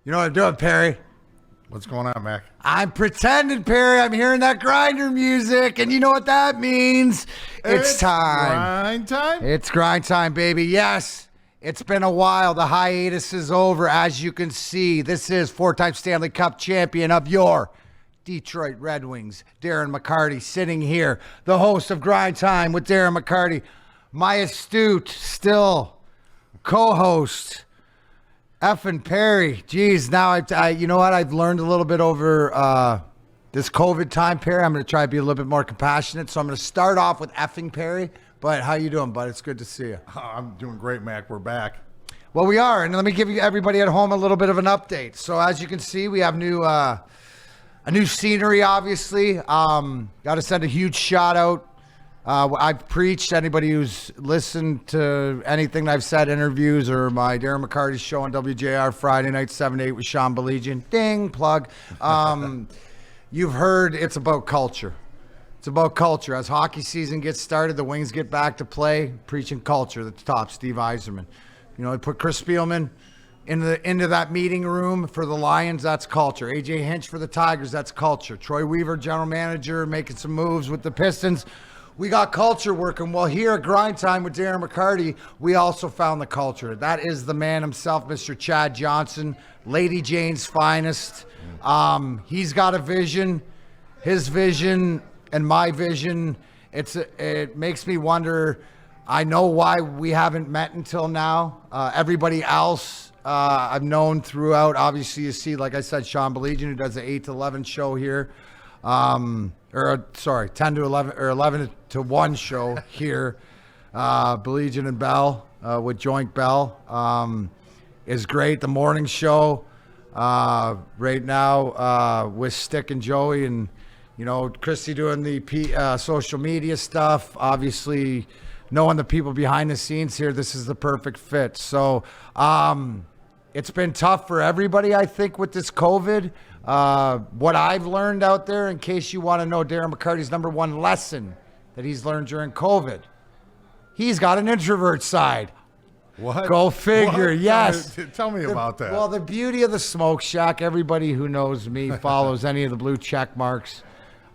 You know what I'm doing, Perry? What's going on, Mac? I'm pretending, Perry. I'm hearing that grinder music, and you know what that means. It's time. Grind time? It's grind time, baby. Yes, it's been a while. The hiatus is over, as you can see. This is four-time Stanley Cup champion of your Detroit Red Wings, Darren McCarty, sitting here, the host of Grind Time with Darren McCarty, my astute, still co-host, effing Perry. Geez, now I you know what? I've learned a little bit over this COVID time, Perry. I'm going to try to be a little bit more compassionate. So I'm going to start off with effing Perry. But how you doing, bud? It's good to see you. I'm doing great, Mac. We're back. Well, we are. And let me give you everybody at home a little bit of an update. So as you can see, we have a new scenery, obviously. Got to send a huge shout out. I've preached. Anybody who's listened to anything that I've said, interviews, or my Darren McCarty show on WJR Friday night, 7 to 8 with Sean Baligian. Ding, plug. You've heard it's about culture. It's about culture. As hockey season gets started, the Wings get back to play, preaching culture at the top, Steve Yzerman. You know, they put Chris Spielman into that meeting room for the Lions, that's culture. AJ Hinch for the Tigers, that's culture. Troy Weaver, general manager, making some moves with the Pistons. We got culture working. Well, here at Grind Time with Darren McCarty, we also found the culture. That is the man himself, Mr. Chad Johnson, Lady Jane's finest. He's got a vision. His vision and my vision, it makes me wonder. I know why we haven't met until now. Everybody else I've known throughout. Obviously, you see, like I said, Sean Baligian, who does the 8 to 11 show here. 10 to 11 or 11 to 1 show here. Baligian and Bell with Joint Bell is great. The morning show right now with Stick and Joey, and you know, Christy doing the social media stuff. Obviously, knowing the people behind the scenes here, this is the perfect fit. So it's been tough for everybody, I think, with this COVID. What I've learned out there, in case you want to know Darren McCarty's number one lesson that he's learned during COVID, he's got an introvert side. What? Go figure, what? yes. Tell me about that. Well, the beauty of the Smoke Shack, everybody who knows me, follows any of the blue check marks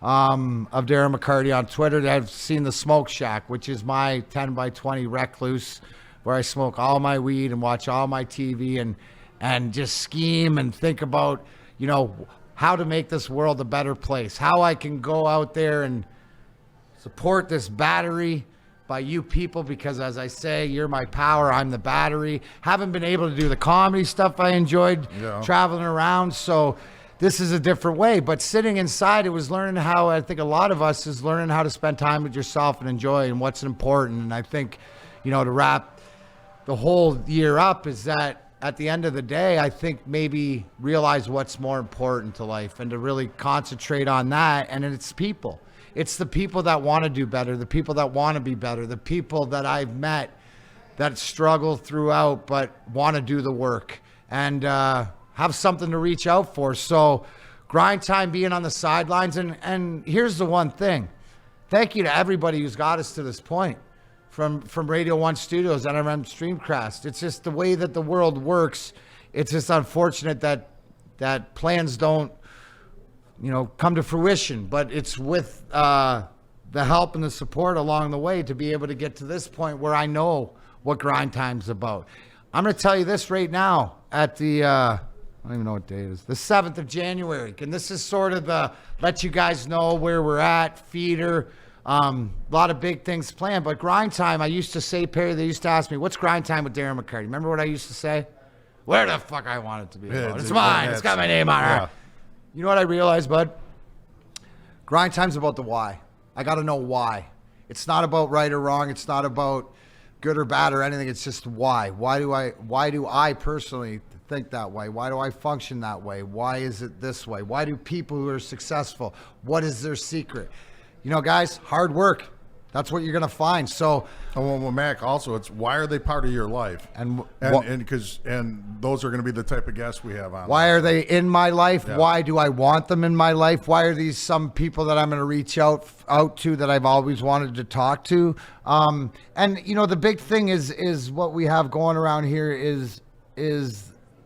of Darren McCarty on Twitter, that have seen the Smoke Shack, which is my 10 by 20 recluse, where I smoke all my weed and watch all my TV and just scheme and think about, you know, how to make this world a better place, how I can go out there and support this battery by you people, because as I say, you're my power, I'm the battery. Haven't been able to do the comedy stuff I enjoyed traveling around, so this is a different way. But sitting inside, it was learning how, I think a lot of us is learning how to spend time with yourself and enjoy and what's important. And I think, you know, to wrap the whole year up is that at the end of the day, I think maybe realize what's more important to life and to really concentrate on that. And it's people. It's the people that want to do better, the people that want to be better, the people that I've met that struggle throughout but want to do the work and have something to reach out for. So Grind Time being on the sidelines. And here's the one thing. Thank you to everybody who's got us to this point. From Radio 1 Studios, NRM Streamcast. It's just the way that the world works. It's just unfortunate that plans don't, you know, come to fruition. But it's with the help and the support along the way to be able to get to this point where I know what Grind Time's about. I'm going to tell you this right now at the, I don't even know what day it is, the 7th of January. And this is sort of the let you guys know where we're at, feeder. A lot of big things planned, but Grind Time, I used to say, Perry, they used to ask me, what's Grind Time with Darren McCarty? Remember what I used to say? Where the fuck I want it to be about? It's mine. It's got my name on it. Yeah. You know what I realized, bud? Grind Time's about the why. I got to know why. It's not about right or wrong. It's not about good or bad or anything. It's just why. Why do I personally think that way? Why do I function that way? Why is it this way? Why do people who are successful, what is their secret? You know, guys, hard work. That's what you're going to find. So, well, Mac, also, it's why are they part of your life? And those are going to be the type of guests we have on. Why are they in my life? Yeah. Why do I want them in my life? Why are these some people that I'm going to reach out to that I've always wanted to talk to? And you know, the big thing is what we have going around here is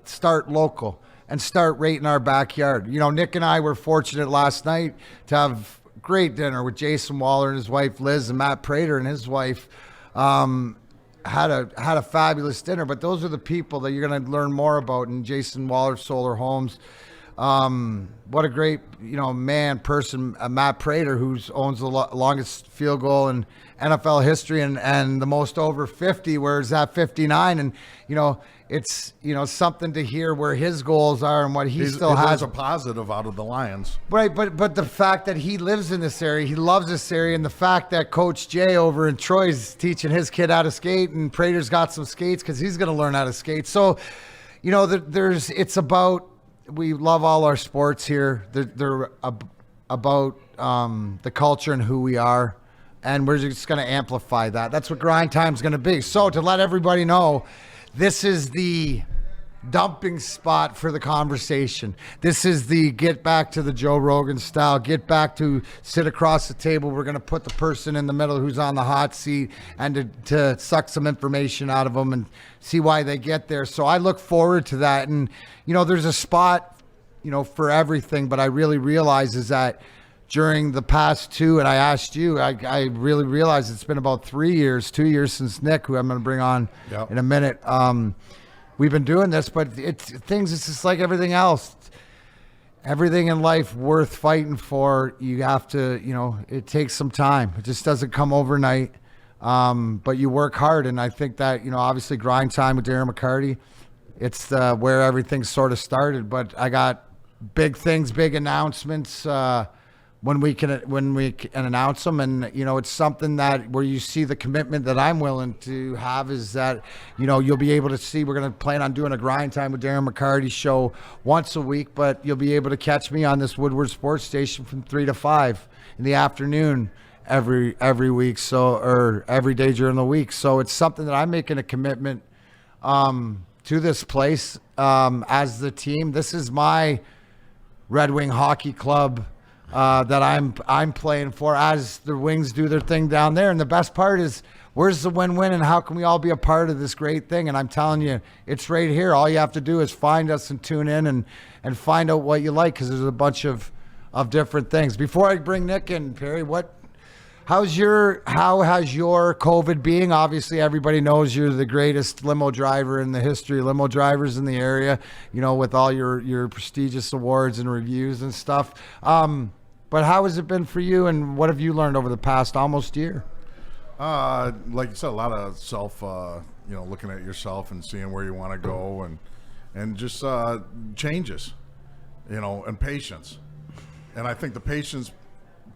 start local. and start right in our backyard. You know, Nick and I were fortunate last night to have great dinner with Jason Waller and his wife Liz, and Matt Prater and his wife. Had a fabulous dinner, but those are the people that you're going to learn more about in Jason Waller Solar Homes. What a great, person, Matt Prater, who owns the longest field goal in NFL history and the most over 50, where it's at 59. And, it's, something to hear where his goals are and what he still has. A positive out of the Lions. Right, but the fact that he lives in this area, he loves this area, and the fact that Coach Jay over in Troy is teaching his kid how to skate, and Prater's got some skates because he's going to learn how to skate. So, it's about, we love all our sports here. They're about the culture and who we are, and we're just going to amplify that. That's what Grindtime's going to be. So to let everybody know, this is the dumping spot for the conversation. This is the get back to the Joe Rogan style, get back to sit across the table. We're going to put the person in the middle who's on the hot seat and to suck some information out of them and see why they get there. So I look forward to that. And, there's a spot, for everything, but I really realize is that during the past 2, and I asked you, I really realized it's been about 2 years since Nick, who I'm going to bring on in a minute. We've been doing this, but it's just like everything else. Everything in life worth fighting for, you have to, it takes some time. It just doesn't come overnight. But you work hard. And I think that, obviously Grindtime with Darren McCarty, it's where everything sort of started. But I got big things, big announcements, when we can announce them. And it's something that where you see the commitment that I'm willing to have is that you'll be able to see, we're going to plan on doing a Grindtime with Darren McCarty show once a week, but you'll be able to catch me on this Woodward Sports Station from 3 to 5 in the afternoon every week, or every day during the week. So it's something that I'm making a commitment to this place as the team. This is my Red Wing Hockey Club that I'm playing for as the Wings do their thing down there. And the best part is, where's the win-win and how can we all be a part of this great thing? And I'm telling you, it's right here. All you have to do is find us and tune in and find out what you like, because there's a bunch of different things. Before I bring Nick in, Perry, how has your COVID being? Obviously, everybody knows you're the greatest limo driver in the history of limo drivers in the area, with all your prestigious awards and reviews and stuff. But how has it been for you, and what have you learned over the past almost year? Like you said, a lot of self, looking at yourself and seeing where you want to go, and just changes, and patience. And I think the patience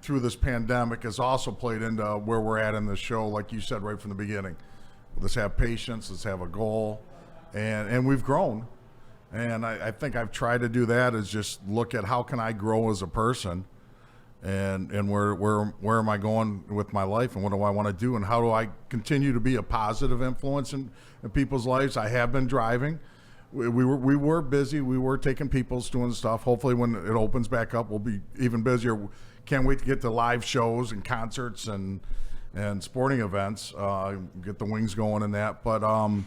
through this pandemic has also played into where we're at in this show. Like you said right from the beginning, let's have patience, let's have a goal, and we've grown. And I think I've tried to do that, is just look at how can I grow as a person, and where am I going with my life, and what do I want to do, and how do I continue to be a positive influence in people's lives. I have been driving. We were busy. We were taking people's doing stuff. Hopefully when it opens back up, we'll be even busier. Can't wait to get to live shows and concerts and sporting events, get the Wings going in that. But, I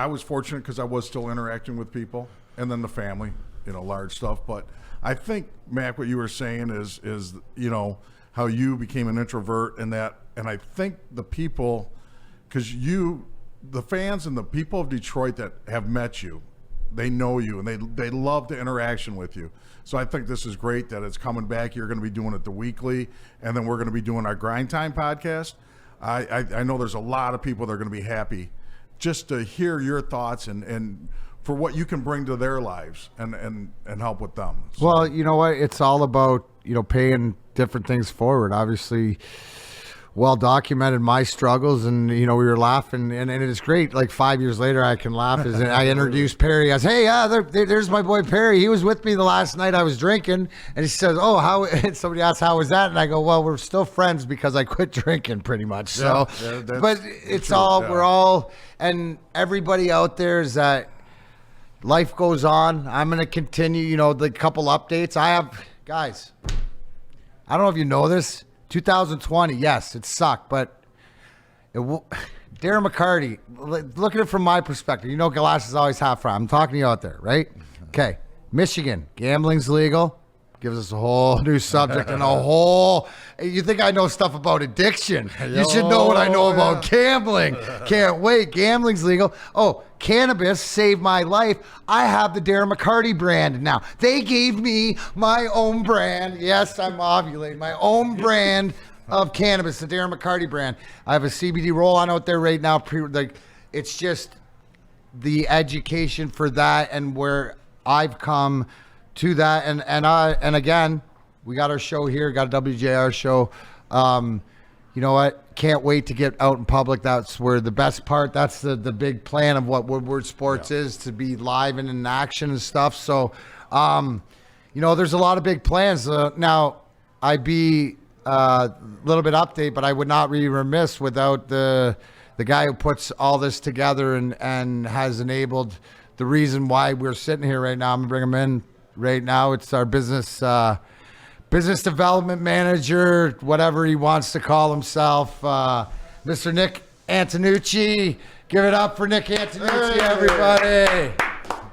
was fortunate because I was still interacting with people, and then the family, large stuff. But I think, Mac, what you were saying is how you became an introvert, and I think the people, because the fans and the people of Detroit that have met you, they know you, and they love the interaction with you. So I think this is great that it's coming back. You're going to be doing it the weekly, and then we're going to be doing our Grindtime podcast. I know there's a lot of people that are going to be happy just to hear your thoughts and for what you can bring to their lives and help with them. So. Well, you know what? It's all about, paying different things forward. Obviously, well documented my struggles, and we were laughing, and it's great. Like 5 years later, I can laugh as I introduced Perry. I said, "Hey, there's my boy Perry. He was with me the last night I was drinking." And he says, "Oh, how?" And somebody asked, "How was that?" And I go, "Well, we're still friends because I quit drinking, pretty much." So, but it's true. We're all, and everybody out there is that life goes on. I'm going to continue. The couple updates I have, guys. I don't know if you know this. 2020, yes, it sucked, but Darren McCarty, look at it from my perspective. You know, glass is always half right. I'm talking to you out there, right? Okay. Michigan, gambling's legal. Gives us a whole new subject and a whole. You think I know stuff about addiction? You should know what I know about gambling. Can't wait. Gambling's legal. Oh, cannabis saved my life. I have the Darren McCarty brand now. They gave me my own brand. Yes, I'm ovulating. My own brand of cannabis, the Darren McCarty brand. I have a CBD roll-on out there right now. It's just the education for that and where I've come to that, and again, we got our show here, got a WJR show. You know what? Can't wait to get out in public. That's where the best part. That's the big plan of what Woodward Sports is, to be live and in action and stuff. So, you know, there's a lot of big plans. Now, I'd be a little bit update, but I would not be remiss without the guy who puts all this together and has enabled the reason why we're sitting here right now. I'm gonna bring him in right now. It's our business development manager, whatever he wants to call himself, Mr. Nick Antonucci. Give it up for Nick Antonucci, everybody.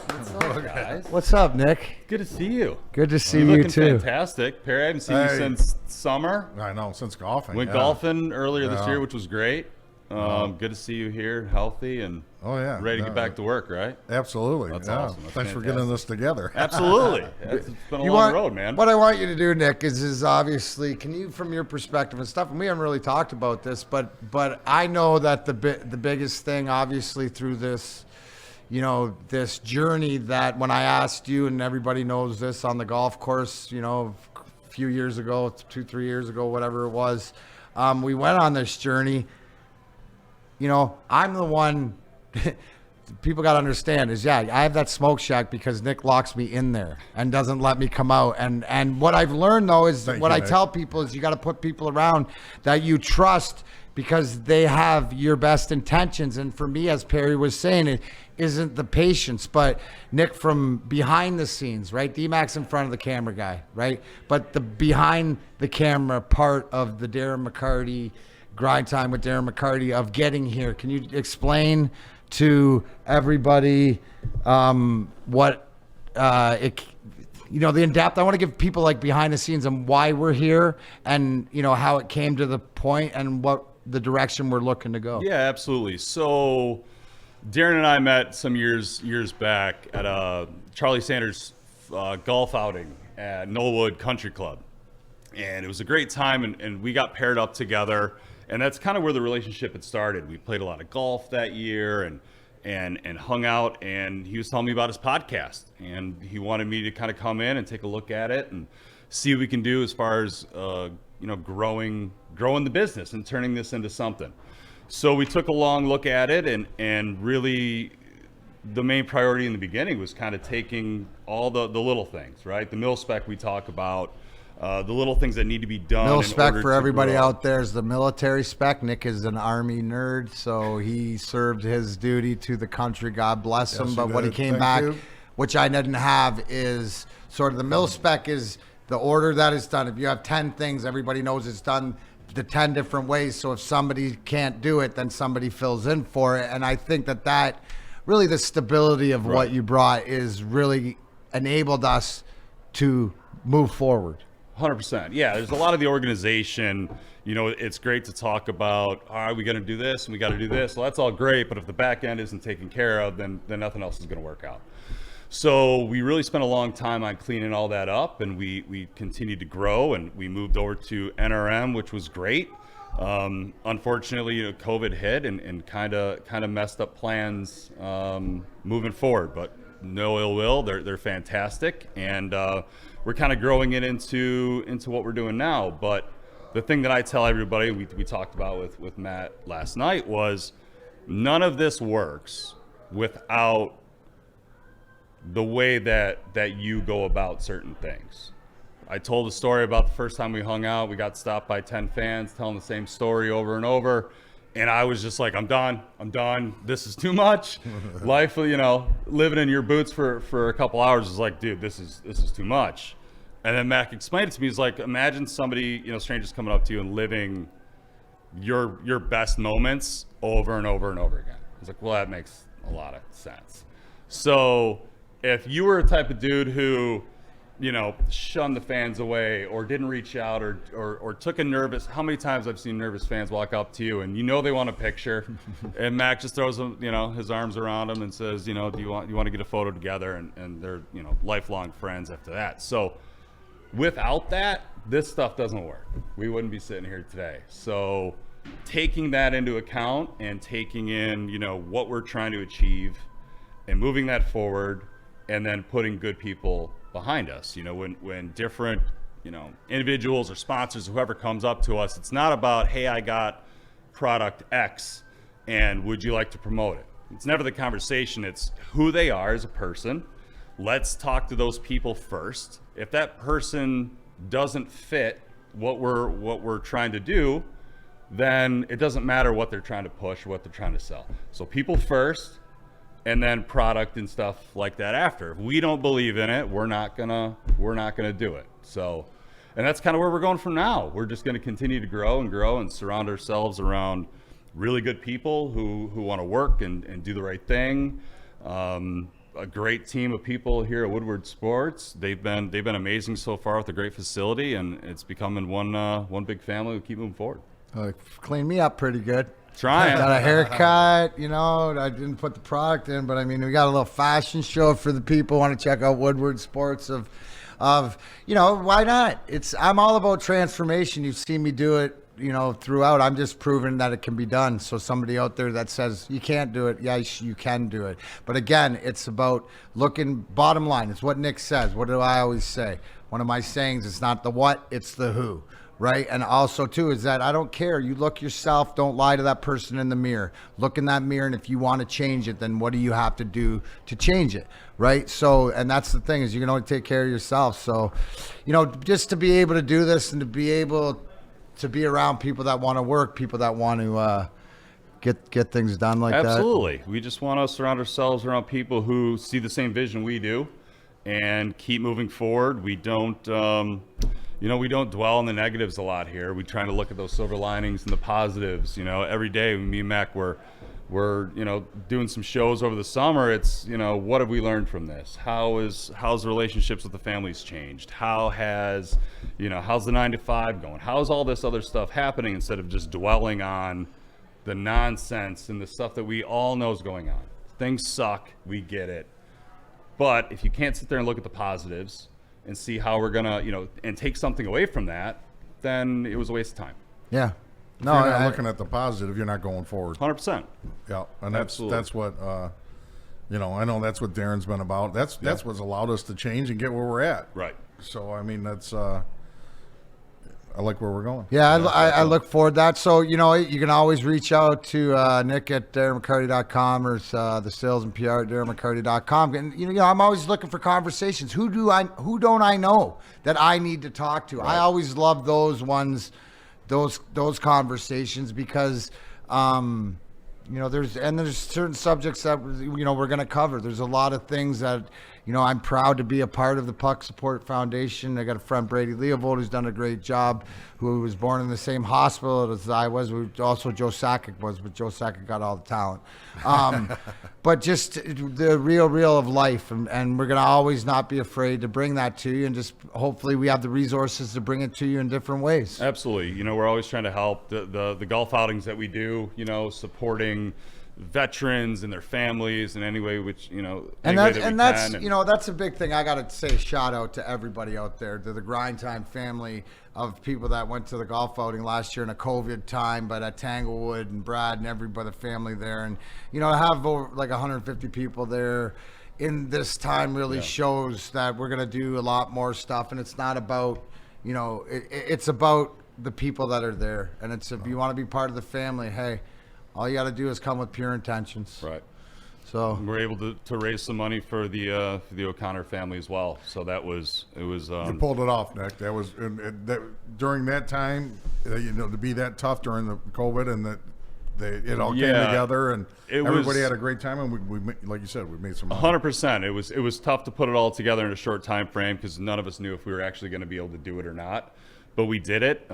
What's up, guys? What's up, Nick? Good to see you. Good to see You're you looking too. fantastic, Perry. I haven't seen you since summer. I know, since golfing. Went golfing earlier this year, which was great. Good to see you here, healthy and ready to get back to work, right? Absolutely. That's awesome. That's Thanks for getting this together. Absolutely. It's been a long road, man. What I want you to do, Nick, is obviously, can you, from your perspective and stuff, and we haven't really talked about this, but I know that the biggest thing, obviously, through this, you know, this journey, that when I asked you, and everybody knows this, on the golf course, you know, a few years ago, 2-3 years ago, whatever it was, we went on this journey. You know, I'm the one people got to understand is, I have that smoke shack because Nick locks me in there and doesn't let me come out. And what I've learned, though, is I tell people is you got to put people around that you trust because they have your best intentions. And for me, as Perry was saying, it isn't the patience, but Nick from behind the scenes, right? D-Mac's in front of the camera guy, right? But the behind the camera part of the Darren McCarty Grindtime with Darren McCarty of getting here. Can you explain to everybody what you know, the in-depth? I want to give people like behind the scenes and why we're here and, you know, how it came to the point and what the direction we're looking to go. Yeah, absolutely. So Darren and I met some years back at a Charlie Sanders golf outing at Knollwood Country Club. And it was a great time, and we got paired up together. And that's kind of where the relationship had started. We played a lot of golf that year and hung out, and he was telling me about his podcast, and he wanted me to kind of come in and take a look at it and see what we can do as far as you know, growing the business and turning this into something. So we took a long look at it, and really the main priority in the beginning was kind of taking all the little things, right? The mil spec we talk about. The little things that need to be done. Mil spec for everybody out there is the military spec. Nick is an Army nerd, so he served his duty to the country. God bless him. But when he came back, which I didn't have, is sort of the mil spec is the order that is done. If you have 10 things, everybody knows it's done the 10 different ways. So if somebody can't do it, then somebody fills in for it. And I think that really the stability of what you brought is really enabled us to move forward. 100%. Yeah, there's a lot of the organization. You know, it's great to talk about, all right, we got to do this and we got to do this. Well, that's all great, but if the back end isn't taken care of, then nothing else is going to work out. So we really spent a long time on cleaning all that up, and we continued to grow, and we moved over to NRM, which was great. Unfortunately, you know, COVID hit and kind of messed up plans moving forward, but no ill will. They're fantastic, and we're kind of growing it into what we're doing now. But the thing that I tell everybody, we talked about with Matt last night, was none of this works without the way that you go about certain things. I told a story about the first time we hung out. We got stopped by 10 fans telling the same story over and over. And I was just like, I'm done. This is too much. Life, you know, living in your boots for a couple hours is like, dude, this is too much. And then Mac explained it to me. He's like, imagine somebody, you know, strangers coming up to you and living your best moments over and over and over again. I was like, well, that makes a lot of sense. So if you were a type of dude who, shunned the fans away or didn't reach out or took a nervous, how many times I've seen nervous fans walk up to you and they want a picture and Mac just throws them, his arms around them and says, do you want to get a photo together? And they're, lifelong friends after that. So without that, this stuff doesn't work. We wouldn't be sitting here today. So taking that into account and taking in, what we're trying to achieve and moving that forward and then putting good people behind us. When different, individuals or sponsors or whoever comes up to us, it's not about, hey, I got product X and would you like to promote it? It's never the conversation. It's who they are as a person. Let's talk to those people first. If that person doesn't fit what we're trying to do, then it doesn't matter what they're trying to push or what they're trying to sell. So people first, and then product and stuff like that after. If we don't believe in it, we're not gonna do it. So, and that's kind of where we're going from now. We're just gonna continue to grow and surround ourselves around really good people who want to work and do the right thing. A great team of people here at Woodward Sports. They've been amazing so far with a great facility, and it's becoming one big family. We keep moving forward. Clean me up pretty good. Trying. Got a haircut, I didn't put the product in, but we got a little fashion show for the people who want to check out Woodward Sports of why not? I'm all about transformation. You've seen me do it, throughout. I'm just proving that it can be done. So somebody out there that says you can't do it, yes, you can do it. But again, it's about looking bottom line. It's what Nick says. What do I always say? One of my sayings, it's not the what, it's the who. Right. And also, too, is that I don't care. You look yourself. Don't lie to that person in the mirror. Look in that mirror. And if you want to change it, then what do you have to do to change it? Right. So, and that's the thing is you can only take care of yourself. So, just to be able to do this and to be able to be around people that want to work, people that want to get things done like that. Absolutely. We just want to surround ourselves around people who see the same vision we do and keep moving forward. We don't we don't dwell on the negatives a lot here. We try to look at those silver linings and the positives. Every day, me and Mac, we're doing some shows over the summer. It's, what have we learned from this? How's the relationships with the families changed? How's the 9 to 5 going? How's all this other stuff happening instead of just dwelling on the nonsense and the stuff that we all know is going on? Things suck. We get it. But if you can't sit there and look at the positives and see how we're gonna, and take something away from that, then it was a waste of time. Yeah. No, if you're not looking at the positive, you're not going forward. 100%. Yeah, and that's what I know that's what Darren's been about. That's what's allowed us to change and get where we're at. Right. So that's I like where we're going. Yeah, I look forward to that. So, you can always reach out to Nick at DarrenMcCarty.com or the sales and PR at DarrenMcCarty.com. And, I'm always looking for conversations. Who don't I know that I need to talk to? Right. I always love those ones, those conversations because, there's certain subjects that, we're going to cover. There's a lot of things that, I'm proud to be a part of the Puck Support Foundation. I got a friend, Brady Leovold, who's done a great job, who was born in the same hospital as I was. Also, Joe Sakic was, but Joe Sakic got all the talent. But just the real of life. And we're going to always not be afraid to bring that to you. And just hopefully we have the resources to bring it to you in different ways. Absolutely. We're always trying to help the golf outings that we do, supporting veterans and their families in any way which that's a big thing. I gotta say shout out to everybody out there, to the Grindtime family of people that went to the golf outing last year in a COVID time, but at Tanglewood and Brad and everybody, the family there, and to have over like 150 people there in this time really shows that we're gonna do a lot more stuff. And it's not about it's about the people that are there, and it's if you want to be part of the family, hey, all you got to do is come with pure intentions. Right. So we're able to raise some money for the O'Connor family as well. So it was. You pulled it off, Nick. That was during that time, to be that tough during the COVID, and that it all came together, and everybody had a great time, and we like you said, we made some money. 100%. It was tough to put it all together in a short time frame because none of us knew if we were actually going to be able to do it or not. but we did it.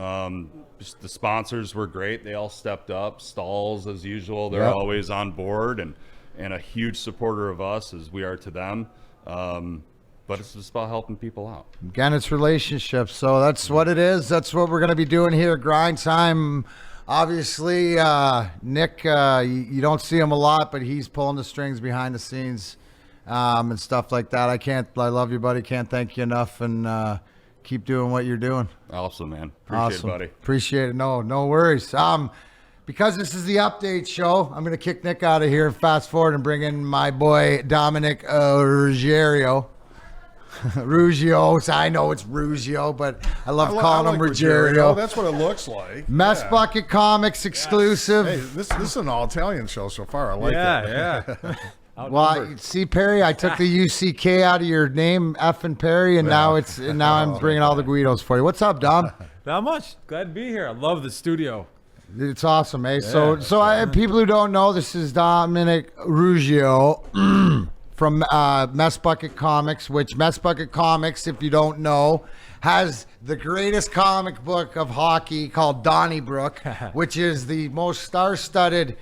Just the sponsors were great. They all stepped up. Stalls, as usual, they're always on board and a huge supporter of us as we are to them. But it's just about helping people out. Again, it's relationships. So that's what it is. That's what we're going to be doing here at Grindtime. Obviously, Nick, you don't see him a lot, but he's pulling the strings behind the scenes and stuff like that. I love you, buddy. Can't thank you enough, and keep doing what you're doing. Awesome, man. Appreciate it, buddy. Appreciate it. No worries. Because this is the update show, I'm going to kick Nick out of here, fast forward, and bring in my boy, Dominic Ruggiero. Ruggio. I know it's Ruggio, but I love calling him Ruggiero. That's what it looks like. Messbucket Comics exclusive. Hey, this is an all-Italian show so far. I like it. Yeah. Well, see, Perry, I took the UCK out of your name, F and Perry, and now I'm bringing all the Guidos for you. What's up, Dom? Not much. Glad to be here. I love the studio. It's awesome, eh? So people who don't know, this is Dominic Ruggio from Messbucket Comics, which Messbucket Comics, if you don't know, has the greatest comic book of hockey called Donnybrook, which is the most star-studded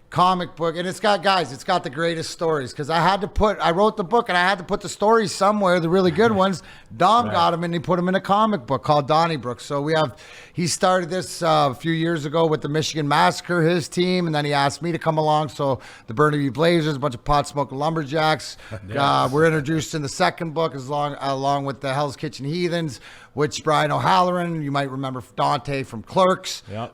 comic book, and it's got the greatest stories, because I wrote the book and I had to put the stories somewhere, the really good ones. Dom got them and he put them in a comic book called Donnybrook. So he started this a few years ago with the Michigan Massacre, his team, and then he asked me to come along. So the Burnaby Blazers, a bunch of pot smoking lumberjacks, were introduced in the second book, along with the Hell's Kitchen Heathens, which Brian O'Halloran, you might remember Dante from Clerks. Yep.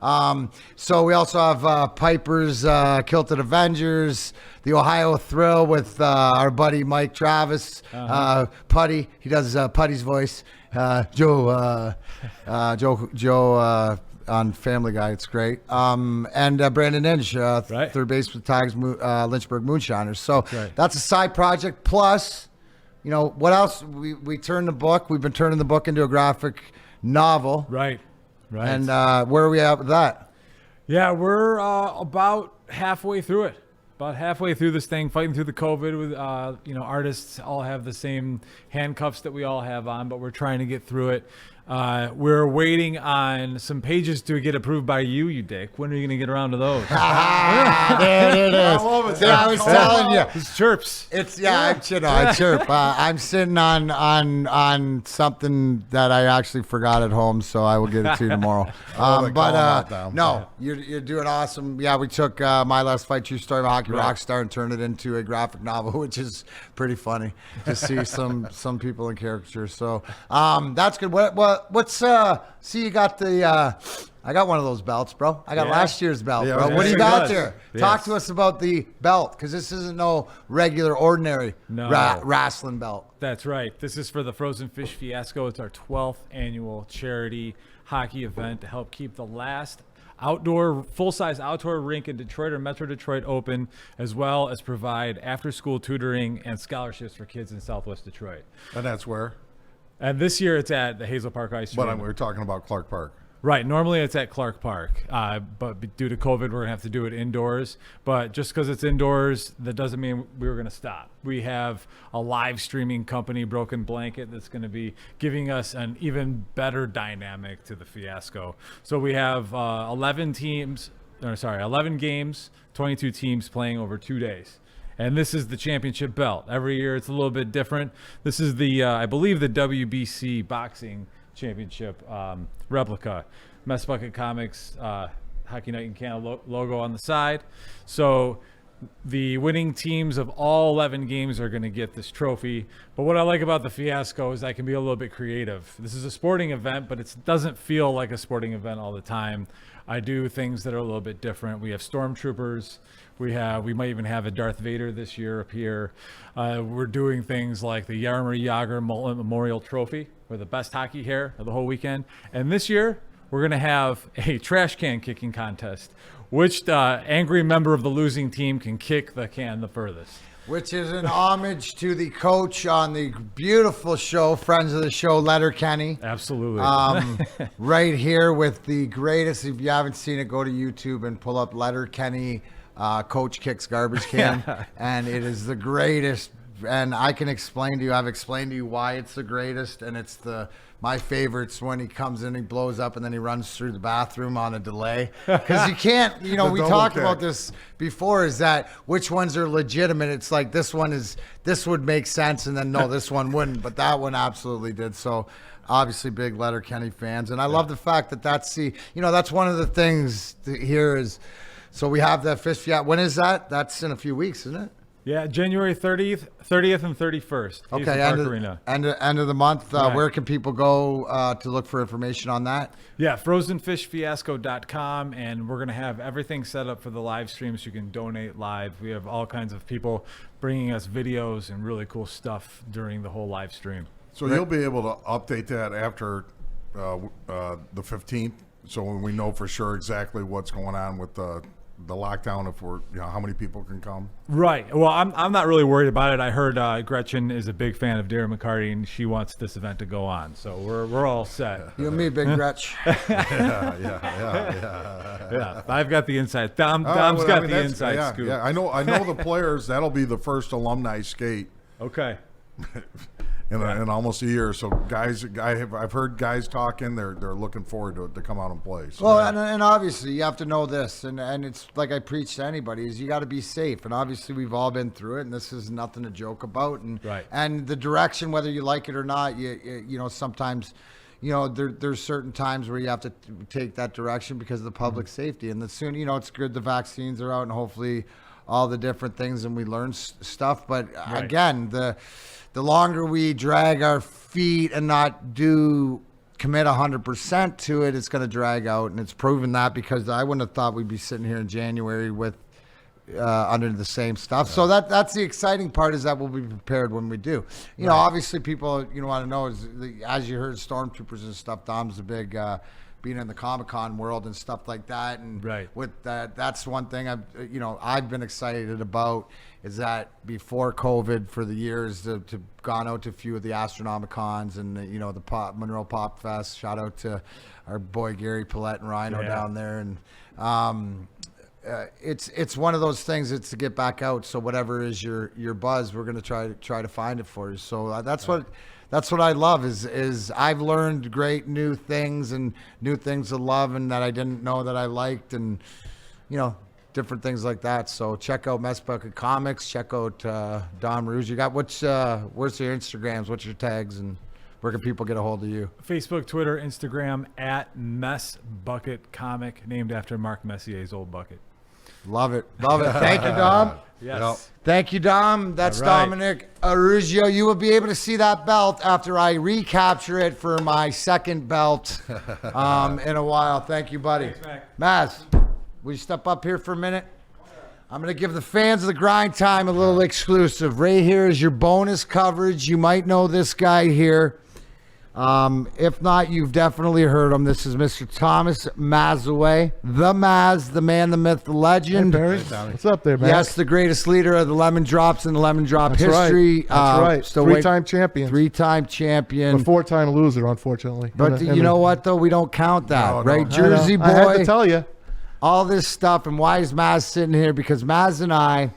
So we also have Piper's Kilted Avengers, the Ohio Thrill with our buddy Mike Travis, Putty. He does Putty's voice. Joe on Family Guy. It's great. And Brandon Inge, third base with Tigers, Lynchburg Moonshiners. So that's a side project. Plus, what else? We turned the book. We've been turning the book into a graphic novel. Right. And where are we at with that? Yeah, we're about halfway through it. About halfway through this thing, fighting through the COVID with, artists all have the same handcuffs that we all have on, but we're trying to get through it. We're waiting on some pages to get approved by you dick. When are you going to get around to those? There it is. I was telling you. It's chirps. I chirp. I'm sitting on something that I actually forgot at home, so I will get it to you tomorrow. No, you're doing awesome. Yeah, we took My Last Fight, True Story of a Hockey Rockstar, and turned it into a graphic novel, which is pretty funny to see some people in caricature. So that's good. You got I got one of those belts, bro. I got last year's belt, bro. What do you got there? Talk to us about the belt, because this isn't no regular, ordinary wrestling belt. That's right. This is for the Frozen Fish Fiasco. It's our 12th annual charity hockey event to help keep the last full-size outdoor rink in Detroit or Metro Detroit open, as well as provide after-school tutoring and scholarships for kids in Southwest Detroit. And that's where? And this year it's at the Hazel Park Ice Rink. But we're talking about Clark Park. Right. Normally it's at Clark Park, but due to COVID, we're going to have to do it indoors. But just because it's indoors, that doesn't mean we were going to stop. We have a live streaming company, Broken Blanket, that's going to be giving us an even better dynamic to the fiasco. So we have 11 games, 22 teams playing over 2 days. And this is the championship belt. Every year it's a little bit different. This is the, I believe, the WBC boxing championship replica. Messbucket Comics, Hockey Night in Canada logo on the side. So the winning teams of all 11 games are going to get this trophy. But what I like about the fiasco is I can be a little bit creative. This is a sporting event, but it doesn't feel like a sporting event all the time. I do things that are a little bit different. We have stormtroopers. We might even have a Darth Vader this year appear. We're doing things like the Jaromir Jagr Memorial Trophy, for the best hockey hair of the whole weekend. And this year, we're going to have a trash can kicking contest. Which angry member of the losing team can kick the can the furthest? Which is an homage to the coach on the beautiful show, Friends of the Show, Letterkenny. Absolutely. Right here with the greatest. If you haven't seen it, go to YouTube and pull up Letterkenny Coach Kicks Garbage Can. And it is the greatest and I can explain to you. I've explained to you why it's the greatest, and it's my favorite's when he comes in, he blows up, and then he runs through the bathroom on a delay. Because you can't, we double talked kick. about this before, is that which ones are legitimate. It's like this would make sense, and then no, this one wouldn't, but that one absolutely did. So obviously big Letterkenny fans. And I love the fact that that's one of the things here is, so we have the Fish Fiat. When is that? That's in a few weeks, isn't it? Yeah, January 30th and 31st. Okay, Park Arena. End of the month. Right. Where can people go to look for information on that? Yeah, frozenfishfiasco.com, and we're going to have everything set up for the live stream so you can donate live. We have all kinds of people bringing us videos and really cool stuff during the whole live stream. So you'll be able to update that after the 15th, so when we know for sure exactly what's going on with the lockdown, if we're how many people can come. Right. Well, I'm not really worried about it. I heard Gretchen is a big fan of Darren McCarty, and she wants this event to go on. So we're all set. You and me, Big Gretch. Yeah, I've got the inside. Dom's Well, got the that's- inside scoop. Yeah, I know the players. That'll be the first alumni skate Okay. in almost a year. So guys, I've heard guys talking. They're looking forward to come out and play. So, Well, and obviously you have to know this, and it's like I preach to anybody, is you got to be safe. And obviously we've all been through it, and this is nothing to joke about. And Right. and the direction, whether you like it or not, sometimes. There's certain times where you have to take that direction because of the public safety. And soon, it's good the vaccines are out and hopefully all the different things and we learn stuff. But again, the longer we drag our feet and not commit 100% to it, it's going to drag out. And it's proven that, because I wouldn't have thought we'd be sitting here in January with under the same stuff. So that's the exciting part, is that we'll be prepared when we do. Obviously people want to know is as you heard, stormtroopers and stuff. Dom's a big being in the Comic-Con world and stuff like that, and Right. with that's one thing I've been excited about, is that before COVID, for the years to gone out to a few of the Astronomicons and the Monroe Pop Fest. Shout out to our boy Gary Paulette and Rhino down there, and it's one of those things. It's to get back out. So whatever is your buzz, we're going to try to find it for you. So that's what I love is I've learned great new things and new things to love, and that I didn't know that I liked, and different things like that. So check out Messbucket Comics. Check out Dom Rouge. You got where's your Instagrams? What's your tags, and where can people get a hold of you? Facebook, Twitter, Instagram at Messbucket Comic, named after Mark Messier's old bucket. Love it. Thank you, Dom. Yes. Thank you, Dom. That's All right. Dominic Riggio. You will be able to see that belt after I recapture it for my second belt in a while. Thank you, buddy. Thanks, Mac. Maz, will you step up here for a minute? I'm going to give the fans of the Grindtime a little exclusive. Right here is your bonus coverage. You might know this guy here. If not, you've definitely heard him. This is Mr. Thomas Mazaway, the Maz, the man, the myth, the legend. Hey, Barry. What's up there, man? Yes, the greatest leader of the lemon drops in the lemon drop That's history. Right. That's right. Still Three-time champion. Three-time champion. A four-time loser, unfortunately. But you know what, though? We don't count that, No, right? no. Jersey boy. I had to tell you. All this stuff. And why is Maz sitting here? Because Maz and I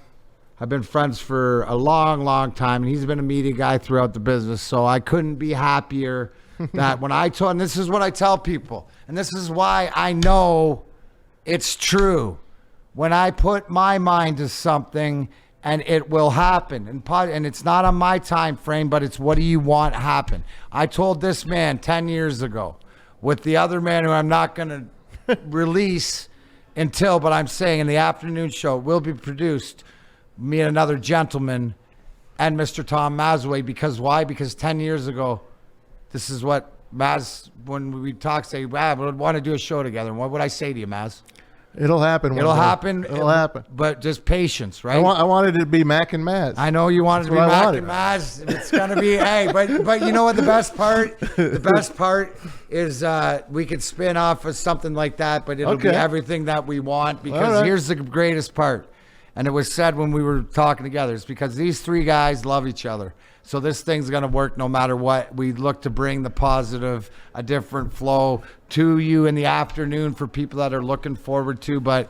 have been friends for a long, long time. And he's been a media guy throughout the business. So I couldn't be happier that when I told, and this is what I tell people, and this is why I know it's true. When I put my mind to something, and it will happen, and it's not on my time frame, but it's what do you want happen. I told this man 10 years ago, with the other man who I'm not going to release until, but I'm saying in the afternoon show, it will be produced, me and another gentleman, and Mr. Tom Mazaway. Because why? Because 10 years ago, this is what Maz, when we talk, say, wow, we would want to do a show together. And what would I say to you, Maz? It'll happen. It'll one day. happen. It'll happen. But just patience, right? I wanted it to be Mac and Maz. I know you wanted to be what I Mac wanted. and Maz. It's gonna be but you know what the best part? The best part is we could spin off of something like that, but it'll be Okay. everything that we want. Because All right. here's the greatest part. And it was said when we were talking together, it's because these three guys love each other. So this thing's going to work no matter what. We look to bring the positive, a different flow to you in the afternoon for people that are looking forward to. But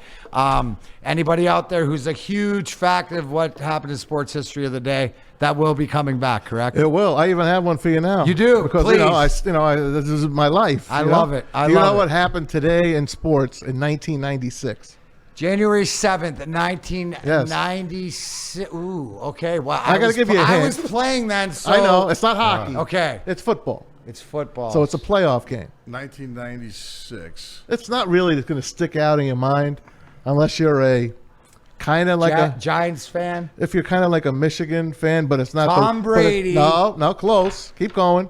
anybody out there who's a huge factor of what happened in sports history of the day, that will be coming back, correct? It will. I even have one for you now. You do? Because Please. This is my life. I you love know? it. I you love know it. what happened today in sports in 1996? January 7th, 1996. Ooh, okay. Well, I gotta give you a I hint. was playing then, so. I know. It's not hockey. Okay. It's football. It's football. So it's a playoff game. 1996. It's not really going to stick out in your mind unless you're a kind of like Giants fan. if you're kind of like a Michigan fan, but it's not Tom Brady. No, close. Keep going.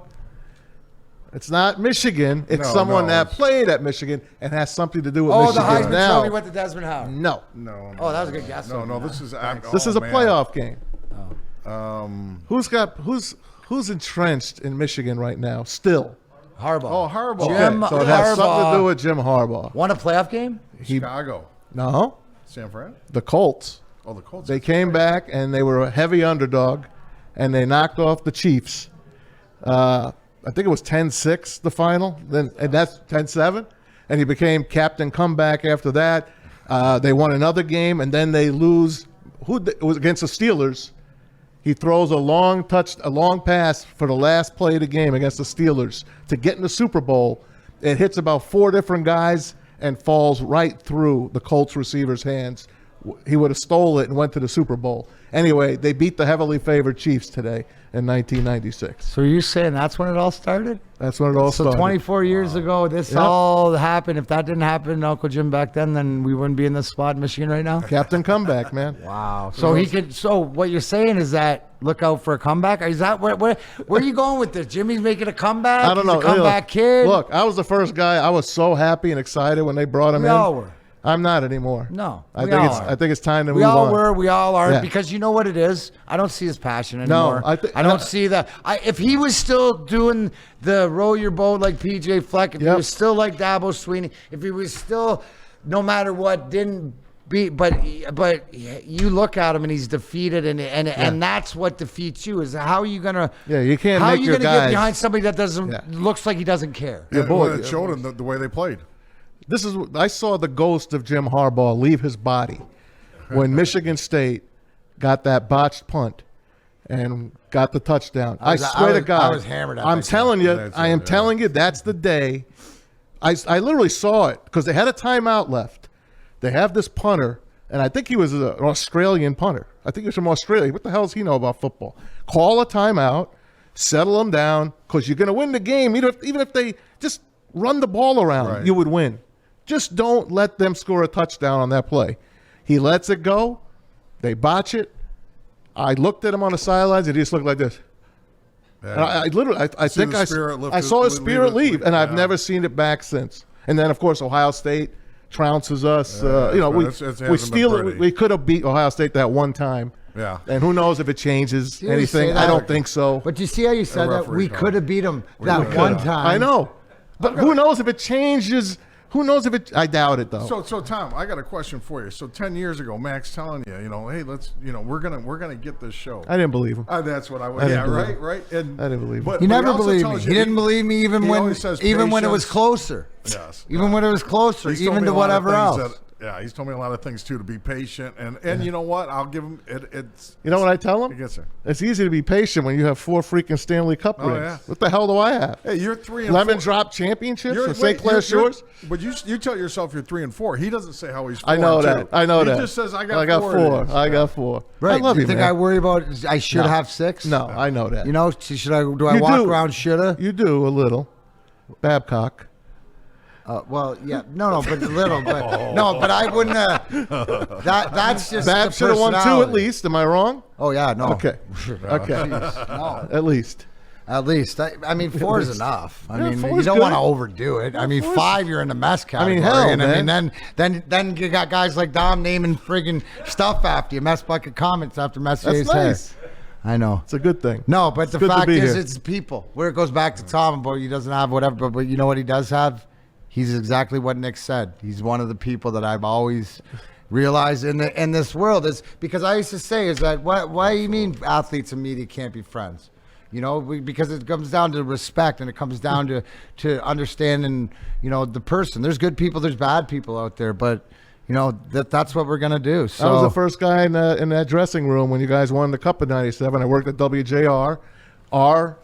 It's not Michigan. It's No, someone no, that it's- played at Michigan and has something to do with Oh, the Michigan Heisman now. Trophy went to Desmond Howard. No, No. Oh, that was a good guess. No, this is this is a man. playoff game. Who's entrenched in Michigan right now? Still, Harbaugh. Oh, Harbaugh. Jim so it has something to Harbaugh. do with Jim Harbaugh. Won a playoff game? Chicago. No, San Fran. the Colts. Oh, the Colts. They came back and they were a heavy underdog, and they knocked off the Chiefs. I think it was 10-6 the final, and that's 10-7, and he became captain comeback after that. They won another game, and then they lose. It was against the Steelers. He throws a long pass for the last play of the game against the Steelers to get in the Super Bowl. It hits about 4 different guys and falls right through the Colts receiver's hands. He would have stole it and went to the Super Bowl. Anyway, they beat the heavily favored Chiefs today in 1996. So you're saying that's when it all started? That's when it all So started. 24 years ago, this Yep. all happened. If that didn't happen, Uncle Jim back then we wouldn't be in this spot in Michigan right now? Captain comeback, man. Wow. So he could. So what you're saying is that look out for a comeback? Or is that where are you going with this? Jimmy's making a comeback? I don't know. He's a comeback kid? Look, I was the first guy. I was so happy and excited when they brought him We in. all were. I'm not anymore. No, I we think all it's are. I think it's time to We move all on. were. We all are. Yeah. Because you know what it is? I don't see his passion No, anymore. I don't see that. If he was still doing the row your boat like PJ Fleck, if he Yep. was still like Dabo Sweeney, if he was still, no matter what, didn't beat, but you look at him and he's defeated, and that's what defeats you. Is how are you gonna? Yeah, you can't How make are you your gonna get guys- behind somebody that doesn't Yeah. looks like he doesn't care? Yeah, boy- it showed him the way they played. I saw the ghost of Jim Harbaugh leave his body when Michigan State got that botched punt and got the touchdown. I swear to God, I was hammered at I'm that telling you, That's I am it, yeah. telling you, that's the day. I literally saw it because they had a timeout left. They have this punter, and I think he was an Australian punter. I think he was from Australia. What the hell does he know about football? Call a timeout, settle them down, because you're going to win the game. Even if they just run the ball around, Right. you would win. Just don't let them score a touchdown on that play. He lets it go. They botch it. I looked at him on the sidelines, and he just looked like this. And I literally, I See think the I spirit lift- saw his leave spirit it- leave, and I've yeah. never seen it back since. And then, of course, Ohio State trounces us. Yeah, You know, we it hasn't steal been it. pretty. We could have beat Ohio State that one time. Yeah. And who knows if it changes See how you say anything? I that? don't think so. But you see how you said that referee we call. could have beat him that one time. I know. But who knows if it changes? Who knows if it? I doubt it, though. So Tom, I got a question for you. So 10 years ago, Max telling you, hey, let's, we're gonna get this show. I didn't believe him. That's what I was. I Yeah, didn't believe right. And I didn't believe him. but- He but never also believed me. tells He you- didn't believe me even he when always says it was patience. closer. Yes. Even when it was closer, He's told even me to a lot of whatever things else. he's told me a lot of things too, to be patient, and you know what? I'll give him it's. You know what I tell him? Yes, sir. It's easy to be patient when you have 4 freaking Stanley Cup Oh, rings. yeah. What the hell do I have? Hey, you're 3 and Lemon 4. drop championships You're- for St. wait, Clair you're- Shores? But you tell yourself you're 3 and 4. He doesn't say how he's 4 I know and that. 2. I know he that. He just says I got 4. I got 4. of these. I got 4. Right? I love you, think man. I worry about? I should No. have 6. No, I know that. Should I? Do I You walk do. around? Shoulda? You do a little. Babcock. Well, yeah, no, but a little, but no, but I wouldn't. That's just Bab the should have won 2 at personality. least. Am I wrong? Oh yeah, no. Okay. Okay. No, At least. at least. I mean, 4 is enough. I Yeah, mean, 4 you is don't good. want to overdo it. I mean, 4 is 5, you're in the mess category. hell, and I man. mean, then you got guys like Dom naming friggin' stuff after you. Messbucket comments after Messier's That's nice. hair. I know. It's a good thing. No, but It's the good to fact be is, here. it's people. Where it goes back to Tom about he doesn't have whatever, but you know what he does have? He's exactly what Nick said. He's one of the people that I've always realize in this world is because I used to say is that why you mean athletes and media can't be friends? You know, because it comes down to respect and it comes down to understanding, you know, the person. There's good people, there's bad people out there, but you know, that's what we're going to do. So I was the first guy in that dressing room when you guys won the Cup in '97. I worked at WJR. Our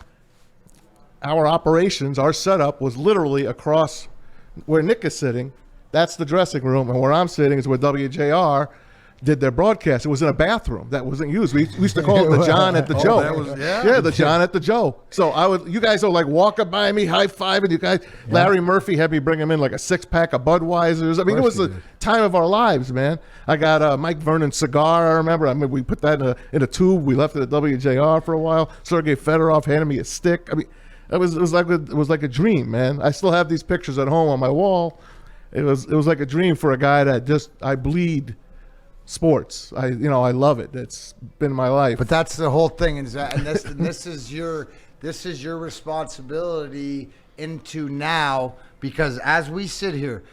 operations, our setup was literally across where Nick is sitting. That's the dressing room, and where I'm sitting is where WJR did their broadcast. It was in a bathroom that wasn't used. We used to call it the John at the Joe. That was, The John at the Joe. So you guys are like walking by me, high fiving. You guys, Larry Murphy had me bring him in like a 6-pack of Budweisers. I mean, it was the time of our lives, man. I got Mike Vernon cigar. I remember. I mean, we put that in a tube. We left it at WJR for a while. Sergei Fedorov handed me a stick. I mean, it was like a dream, man. I still have these pictures at home on my wall. It was like a dream for a guy that I bleed sports. I love it. It's been my life. But that's the whole thing, and this is your responsibility into now, because as we sit here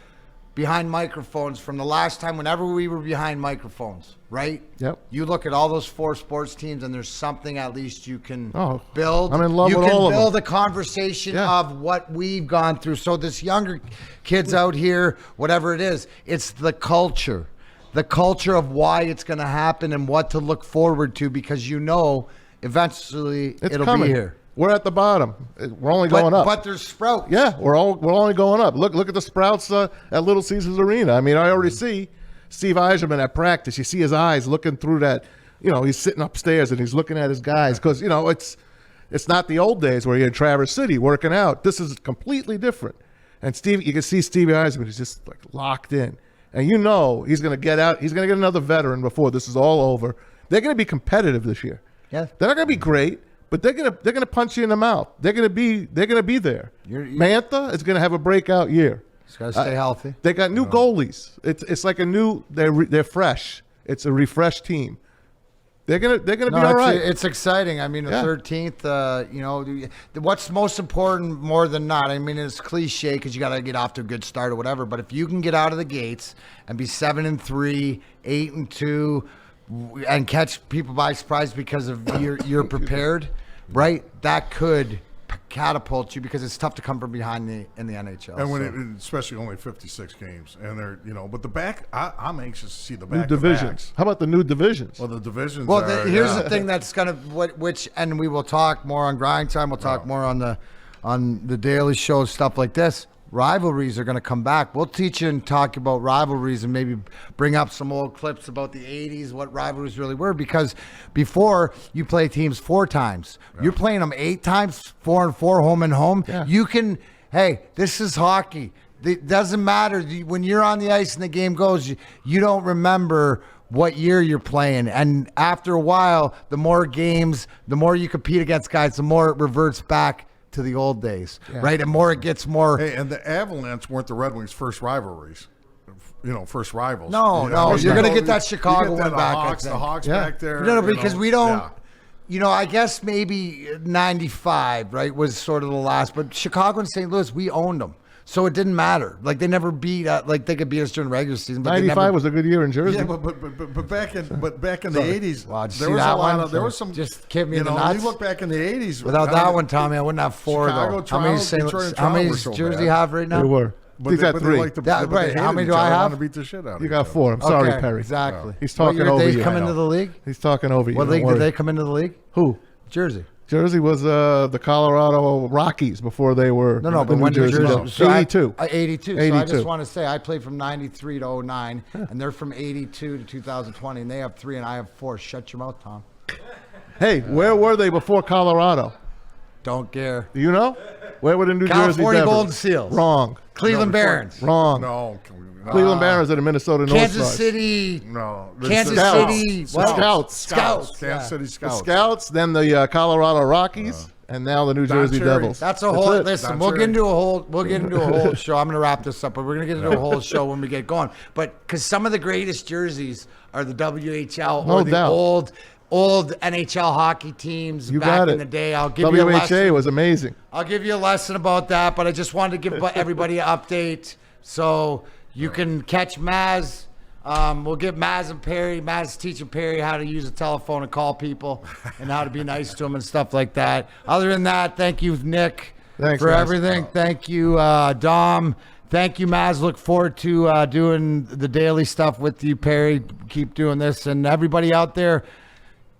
behind microphones from the last time, whenever we were behind microphones, right? Yep. You look at all those 4 sports teams, and there's something at least you can build. I'm in love with all of them. You can build a conversation of what we've gone through. So this younger kids out here, whatever it is, it's the culture. The culture of why it's going to happen and what to look forward to, because you know eventually it'll coming. be here. We're at the bottom. We're only going up. But there's sprouts. Yeah, we're only going up. Look at the sprouts at Little Caesars Arena. I mean, I already see Steve Eiserman at practice. You see his eyes looking through that. You know, he's sitting upstairs and he's looking at his guys because, you know, it's not the old days where you're in Traverse City working out. This is completely different. And you can see Steve Eiserman is just like locked in. And you know he's going to get out. He's going to get another veteran before this is all over. They're going to be competitive this year. Yeah. They're not going to be great, but they're going to punch you in the mouth. They're going to be there. Mantha is going to have a breakout year. He's got to stay healthy. They got new goalies. It's like a new. They're fresh. It's a refreshed team. They're gonna be all right. It's exciting. I mean, the 13th. You know, what's most important more than not. I mean, it's cliche because you got to get off to a good start or whatever. But if you can get out of the gates and be 7-3, 8-2, and catch people by surprise because of you're prepared, right? That could catapult you, because it's tough to come from behind in the NHL. And when especially only 56 games, and they're but the back. I'm anxious to see the back new divisions. How about the new divisions? Well, the divisions. Well, here's the thing that's gonna and we will talk more on Grindtime. We'll talk more on the Daily Show, stuff like this. Rivalries are going to come back. We'll teach you and talk about rivalries and maybe bring up some old clips about the 80s, what rivalries really were, because before you play teams 4 times. Yeah. You're playing them 8 times, 4-4, home and home. Yeah. You can, hey, this is hockey. It doesn't matter. When you're on the ice and the game goes, you don't remember what year you're playing. And after a while, the more games, the more you compete against guys, the more it reverts back to the old days, right? And more it gets more. Hey, and the Avalanche weren't the Red Wings' first rivalries. First rivals. No, you're going to get that Chicago one back. The Hawks back there. No, because we don't. You know, I guess maybe 95, right, was sort of the last. But Chicago and St. Louis, we owned them. So it didn't matter. Like, they never beat, like, they could beat us during regular season. But 95 was a good year in Jersey. Yeah, but back in the 80s, wow, there was a lot of, there was some, just kick me in the nuts. You look back in the 80s. Without that one, Tommy, I wouldn't have 4, Chicago, though. How many does Jersey have right now? They were. He's got 3. Right. How many do I have? To beat the shit out of you got 4. I'm sorry, Perry. Exactly. He's talking over you. Did they come into the league? He's talking over you. What league did they come into the league? Who? Jersey. Jersey was the Colorado Rockies before they were. No, but when Jersey. So 82. 82. So I just want to say I played from 93 to 09, and they're from 82 to 2020, and they have 3 and I have 4. Shut your mouth, Tom. Hey, where were they before Colorado? Don't care. Do you know? Where were the New Jersey California Devils? Golden Seals. Wrong. Cleveland Barons. Wrong. No. Cleveland Barons are the Minnesota North Stars. Kansas City. No. Kansas Scouts. City. Scouts. Kansas City The Scouts. Scouts, then the Colorado Rockies, and now the New Jersey Devils. That's a whole. it. Listen, we'll get into a whole show. I'm going to wrap this up, but we're going to get into a whole show when we get going. But because some of the greatest jerseys are the WHL or the old NHL hockey teams back in the day. I'll give you a lesson. WHA was amazing. I'll give you a lesson about that, but I just wanted to give everybody an update so you can catch Maz We'll get Maz and Perry. Maz is teaching Perry how to use a telephone and call people and how to be nice to them and stuff like that. Other than that, thank you, Nick, Thanks, for Maz. everything. Thank you, Dom. Thank you, Maz. Look forward to doing the daily stuff with you, Perry. Keep doing this. And everybody out there,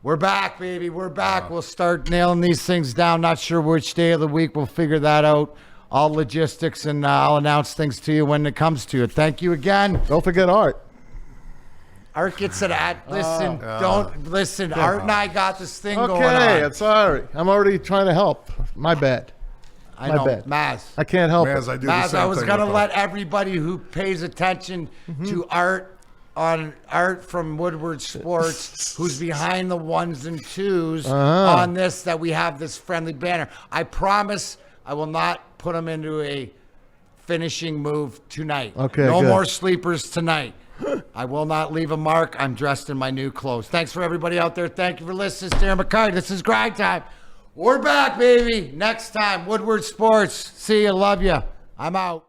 we're back, baby. We're back. We'll start nailing these things down. Not sure which day of the week. We'll figure that out. All logistics, and I'll announce things to you when it comes to it. Thank you again. Don't forget Art. Art gets it at. Listen, don't listen. Art and I got this thing going Okay, on. I'm sorry. I'm already trying to help. My bad. I my know, bad. Maz. I can't help Maz, it. I do the Maz, same I was thing gonna with let everybody who pays attention to Art from Woodward Sports, who's behind the ones and twos on this, that we have this friendly banner. I promise I will not put him into a finishing move tonight. Okay, no good. more sleepers tonight. I will not leave a mark. I'm dressed in my new clothes. Thanks for everybody out there. Thank you for listening. Darren McCarty. This is Grindtime. We're back, baby. Next time, Woodward Sports. See you. Love you. I'm out.